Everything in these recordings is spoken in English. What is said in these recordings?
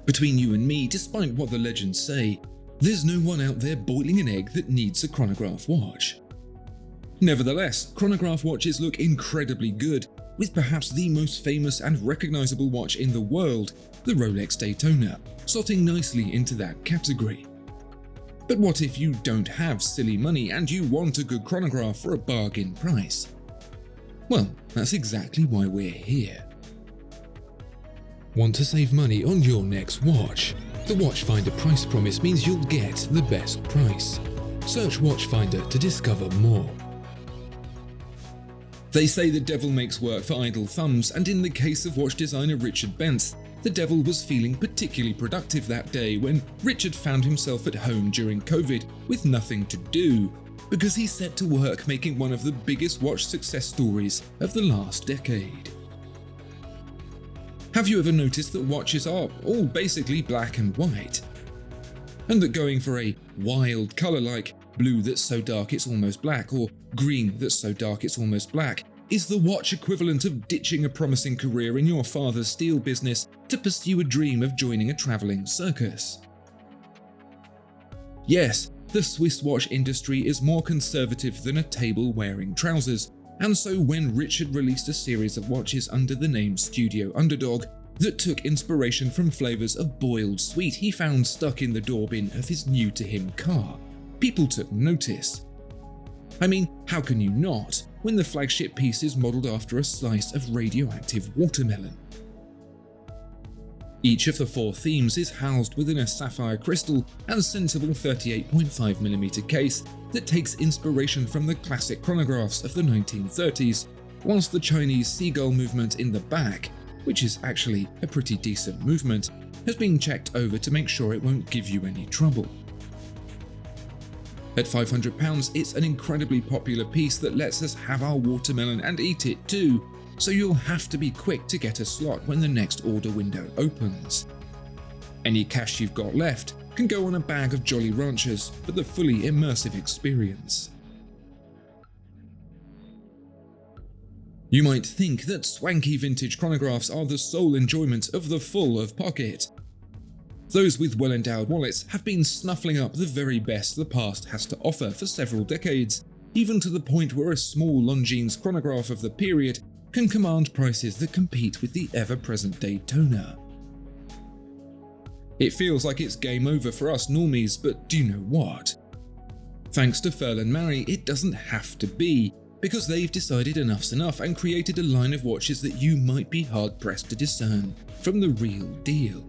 Between you and me, despite what the legends say, there's no one out there boiling an egg that needs a chronograph watch. Nevertheless, chronograph watches look incredibly good, with perhaps the most famous and recognizable watch in the world, the Rolex Daytona, slotting nicely into that category. But what if you don't have silly money and you want a good chronograph for a bargain price? Well, that's exactly why we're here. Want to save money on your next watch? The Watchfinder price promise means you'll get the best price. Search Watchfinder to discover more. They say the devil makes work for idle thumbs, and in the case of watch designer Richard Bentz, the devil was feeling particularly productive that day when Richard found himself at home during COVID with nothing to do, because he set to work making one of the biggest watch success stories of the last decade. Have you ever noticed that watches are all basically black and white? And that going for a wild colour like blue that's so dark it's almost black, or green that's so dark it's almost black, is the watch equivalent of ditching a promising career in your father's steel business to pursue a dream of joining a travelling circus? Yes, the Swiss watch industry is more conservative than a table wearing trousers, and so when Richard released a series of watches under the name Studio Underdog that took inspiration from flavours of boiled sweet he found stuck in the door bin of his new-to-him car, people took notice. I mean, how can you not, when the flagship piece is modelled after a slice of radioactive watermelon? Each of the 4 themes is housed within a sapphire crystal and sensible 38.5mm case that takes inspiration from the classic chronographs of the 1930s, whilst the Chinese seagull movement in the back, which is actually a pretty decent movement, has been checked over to make sure it won't give you any trouble. At £500, it's an incredibly popular piece that lets us have our watermelon and eat it too, so you'll have to be quick to get a slot when the next order window opens. Any cash you've got left can go on a bag of Jolly Ranchers for the fully immersive experience. You might think that swanky vintage chronographs are the sole enjoyment of the full of pocket. Those with well-endowed wallets have been snuffling up the very best the past has to offer for several decades, even to the point where a small Longines chronograph of the period can command prices that compete with the ever-present Daytona. It feels like it's game over for us normies, but do you know what? Thanks to Furlan Marri, it doesn't have to be, because they've decided enough's enough and created a line of watches that you might be hard-pressed to discern from the real deal.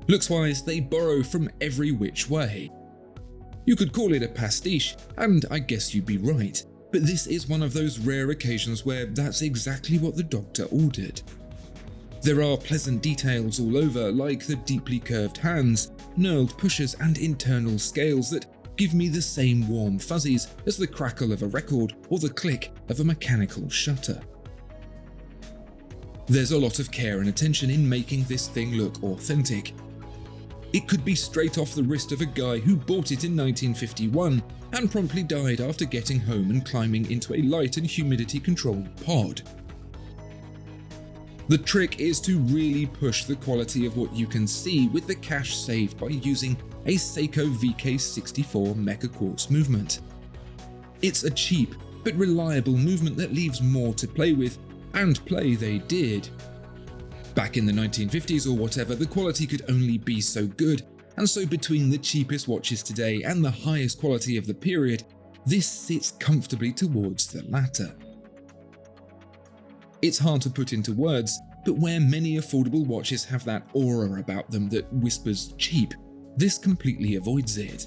Looks-wise, they borrow from every which way. You could call it a pastiche, and I guess you'd be right, but this is one of those rare occasions where that's exactly what the doctor ordered. There are pleasant details all over, like the deeply curved hands, knurled pushers and internal scales that give me the same warm fuzzies as the crackle of a record or the click of a mechanical shutter. There's a lot of care and attention in making this thing look authentic. It could be straight off the wrist of a guy who bought it in 1951 and promptly died after getting home and climbing into a light and humidity-controlled pod. The trick is to really push the quality of what you can see with the cash saved by using a Seiko VK64 Mecha Quartz movement. It's a cheap but reliable movement that leaves more to play with, and play they did. Back in the 1950s or whatever, the quality could only be so good, and so between the cheapest watches today and the highest quality of the period, this sits comfortably towards the latter. It's hard to put into words, but where many affordable watches have that aura about them that whispers cheap, this completely avoids it.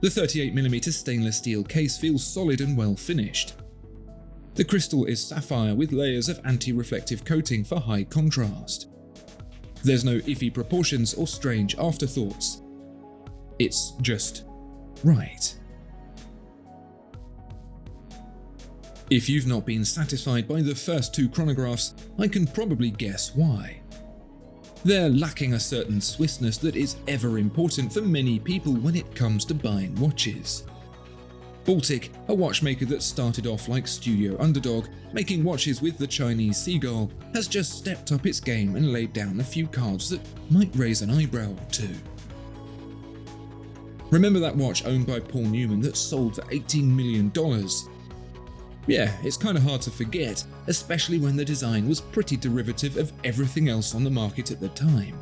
The 38mm stainless steel case feels solid and well finished. The crystal is sapphire with layers of anti-reflective coating for high contrast. There's no iffy proportions or strange afterthoughts. It's just right. If you've not been satisfied by the first 2 chronographs, I can probably guess why. They're lacking a certain Swissness that is ever important for many people when it comes to buying watches. Baltic, a watchmaker that started off like Studio Underdog, making watches with the Chinese seagull, has just stepped up its game and laid down a few cards that might raise an eyebrow or two. Remember that watch owned by Paul Newman that sold for $18 million? Yeah, it's kind of hard to forget, especially when the design was pretty derivative of everything else on the market at the time.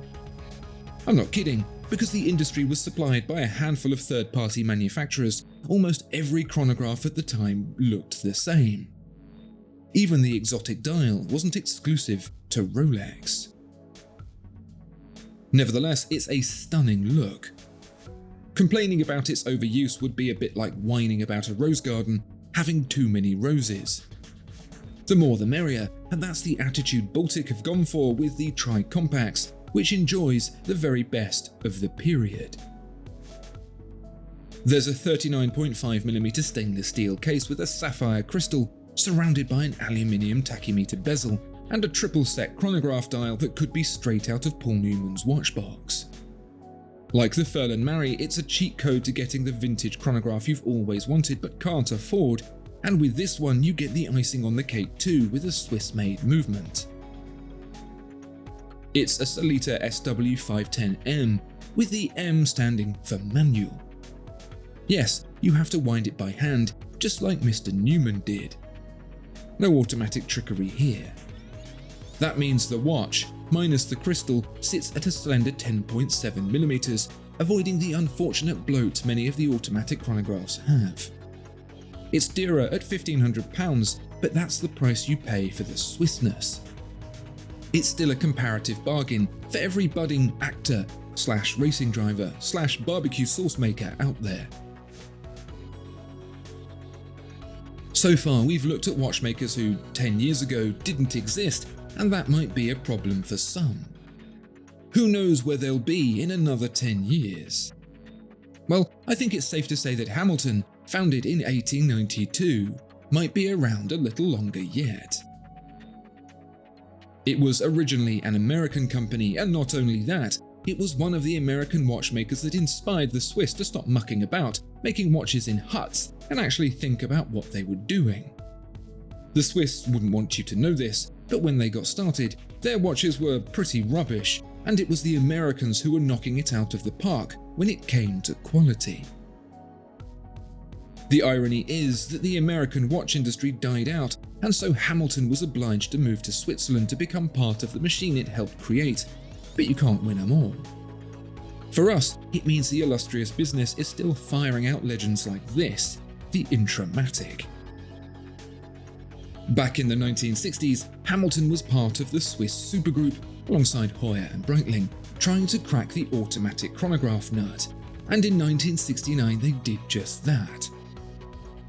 I'm not kidding, because the industry was supplied by a handful of third-party manufacturers. Almost every chronograph at the time looked the same. Even the exotic dial wasn't exclusive to Rolex. Nevertheless, it's a stunning look. Complaining about its overuse would be a bit like whining about a rose garden having too many roses. The more the merrier, and that's the attitude Baltic have gone for with the Tricompax, which enjoys the very best of the period. There's a 39.5mm stainless steel case with a sapphire crystal surrounded by an aluminium tachymeter bezel and a triple-set chronograph dial that could be straight out of Paul Newman's watchbox. Like the Furlan Marri, it's a cheat code to getting the vintage chronograph you've always wanted but can't afford, and with this one you get the icing on the cake too with a Swiss-made movement. It's a Sellita SW510M, with the M standing for manual. Yes, you have to wind it by hand, just like Mr. Newman did. No automatic trickery here. That means the watch, minus the crystal, sits at a slender 10.7mm, avoiding the unfortunate bloat many of the automatic chronographs have. It's dearer at £1,500, but that's the price you pay for the Swissness. It's still a comparative bargain for every budding actor / racing driver / barbecue sauce maker out there. So far, we've looked at watchmakers who 10 years ago didn't exist, and that might be a problem for some. Who knows where they'll be in another 10 years? Well, I think it's safe to say that Hamilton, founded in 1892, might be around a little longer yet. It was originally an American company, and not only that, it was one of the American watchmakers that inspired the Swiss to stop mucking about, making watches in huts, and actually think about what they were doing. The Swiss wouldn't want you to know this, but when they got started, their watches were pretty rubbish, and it was the Americans who were knocking it out of the park when it came to quality. The irony is that the American watch industry died out, and so Hamilton was obliged to move to Switzerland to become part of the machine it helped create, but you can't win them all. For us, it means the illustrious business is still firing out legends like this, the Intra-Matic. Back in the 1960s, Hamilton was part of the Swiss supergroup alongside Heuer and Breitling, trying to crack the automatic chronograph nut, and in 1969 they did just that.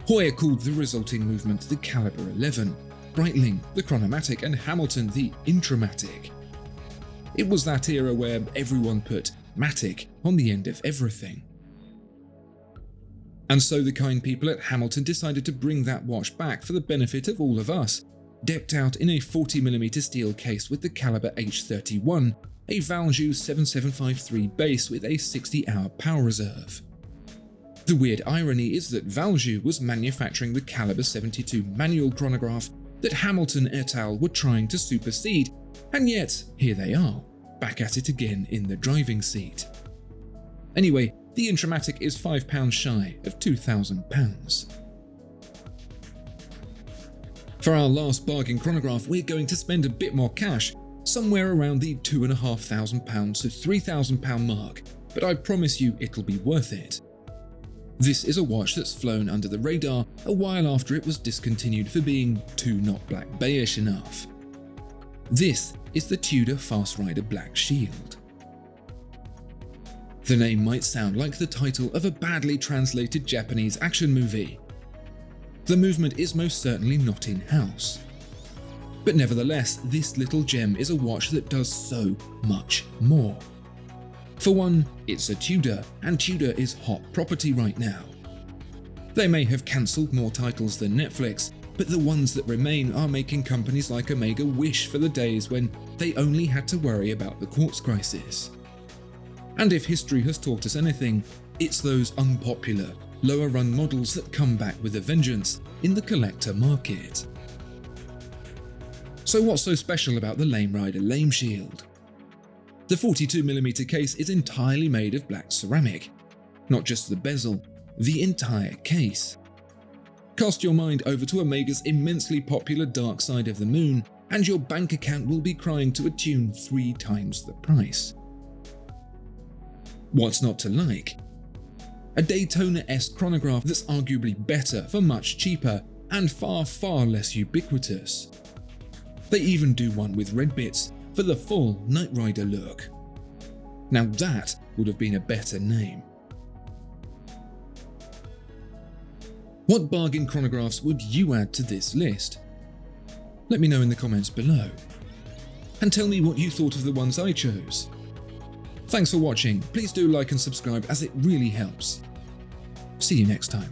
Heuer called the resulting movement the Caliber 11, Breitling the Chronomatic, and Hamilton the Intra-Matic. It was that era where everyone put Matic on the end of everything. And so the kind people at Hamilton decided to bring that watch back for the benefit of all of us, decked out in a 40mm steel case with the Caliber H31, a Valjoux 7753 base with a 60-hour power reserve. The weird irony is that Valjoux was manufacturing the Caliber 72 manual chronograph that Hamilton et al. Were trying to supersede, and yet here they are, back at it again in the driving seat. Anyway, the Intra-Matic is £5 shy of £2,000. For our last bargain chronograph, we're going to spend a bit more cash, somewhere around the £2,500 to £3,000 mark, but I promise you it'll be worth it. This is a watch that's flown under the radar a while after it was discontinued for being too not Black Bayish enough. This is the Tudor Fastrider Black Shield. The name might sound like the title of a badly translated Japanese action movie. The movement is most certainly not in-house. But nevertheless, this little gem is a watch that does so much more. For one, it's a Tudor, and Tudor is hot property right now. They may have cancelled more titles than Netflix, but the ones that remain are making companies like Omega wish for the days when they only had to worry about the quartz crisis. And if history has taught us anything, it's those unpopular, lower run models that come back with a vengeance in the collector market. So what's so special about the Lame Rider Lame Shield? The 42mm case is entirely made of black ceramic, not just the bezel, the entire case. Cast your mind over to Omega's immensely popular Dark Side of the Moon, and your bank account will be crying to a tune 3 times the price. What's not to like? A Daytona-esque chronograph that's arguably better for much cheaper and far less ubiquitous. They even do one with red bits for the full Knight Rider look. Now that would have been a better name. What bargain chronographs would you add to this list? Let me know in the comments below. And tell me what you thought of the ones I chose. Thanks for watching, please do like and subscribe as it really helps. See you next time.